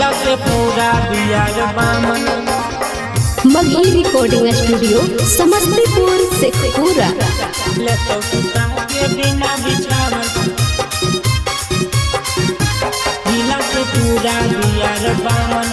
जिला से पूरा बिहार बामन। Magahi recording studio Samastipur Sheikhpura. ले तो सुता के बिना बिछावन, जिला से पूरा बिहार बामन।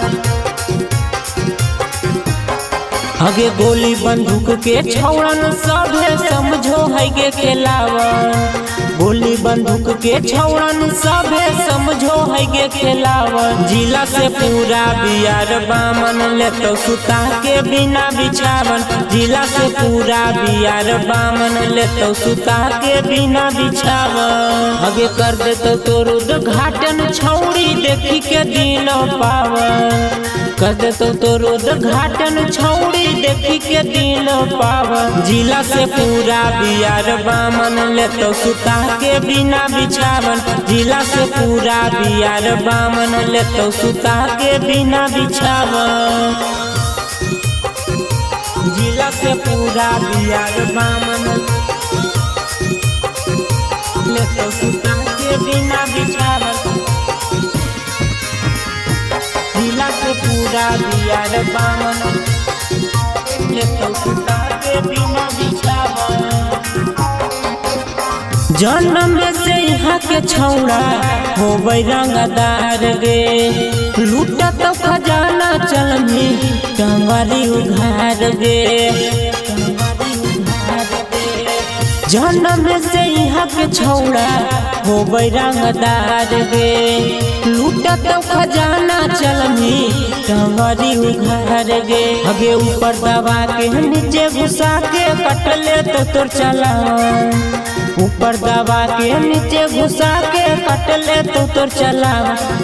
आगे गोली बंदूक के छौड़न सभे समझो है के खेलावन, गोली बंदूक के छौड़न सभे समझो है के खेलावन। जिला से पूरा बिहार बामन, ले तो सुता के बिना बिछावन, जिला से पूरा बिहार बामन, ले तो सुता के बिना बिछावन। आगे कर दे तो तोर उद्घाटन छौड़ी देखी के दिन पावन, कर दे तो तोर उद्घाटन छौड़ी देखी के दिन पावन। जिला से पूरा बिहार बामन, ले तो सुता के बिना बिछावन, जिला से पूरा बिहार बामन, ले तो सुता के बिना बिछावन। जिला से पूरा बिहार बामन, ले तो सुता के बिना बिछावन, जिला से पूरा बिहार बामन, ले तो सुता के बिना बिछावन। जन्म से यहाँ के छौड़ा हो रंगदार गे, लूटा तो खजाना चलमी टंगरी उघार गे। जन्म से यहाँ के छौड़ा हो रंगदार गे, लूटा तो खजाना चलमी टंगरी उघार गे। आगे ऊपर दबा के नीचे घुसा के कटले तो तोर चला, ऊपर दबा के नीचे घुसा के कटले तो तोर चला।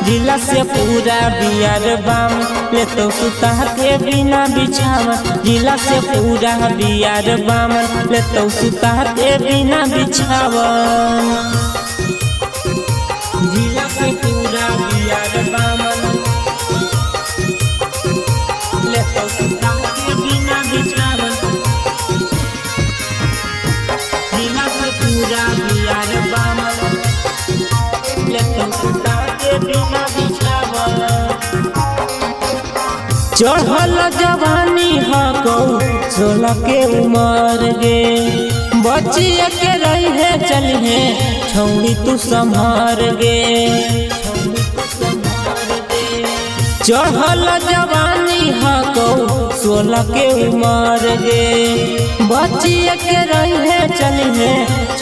जिला से पूरा बिहार बाम, ले तो सुता के बिना बिछावन, जिला से पूरा बिहार बामन, ले तो सुता के बिना बिछावन। जिला से पूरा बिहार बामन, ले तो सुता के बिना बिछावन, जिला से पूरा बिहार बामन, ले तो सुता के बिना बिछावन। चढ़ल जवानी हको 16 के उमर गे, बचिए के रही है चलिए छौड़ी तू संभार गे। चढ़ल जवानी हको 16 के उमर गे, बचिए के रही है चलिए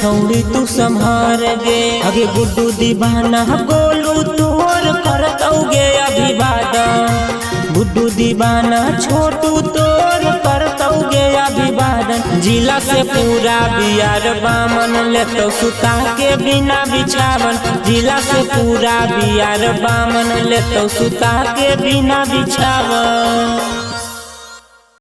छौड़ी तू संभार गे। आगे गुड्डू दीवाना गोलू तोर करतौगे अभिवादन, गुड्डू दीवाना छोटू तोर करतौगे अभिवादन। जिला से पूरा बिहार बामन, ले तो सुता के बिना बिछावन, जिला से पूरा बिहार बामन, ले तो सुता के बिना बिछावन।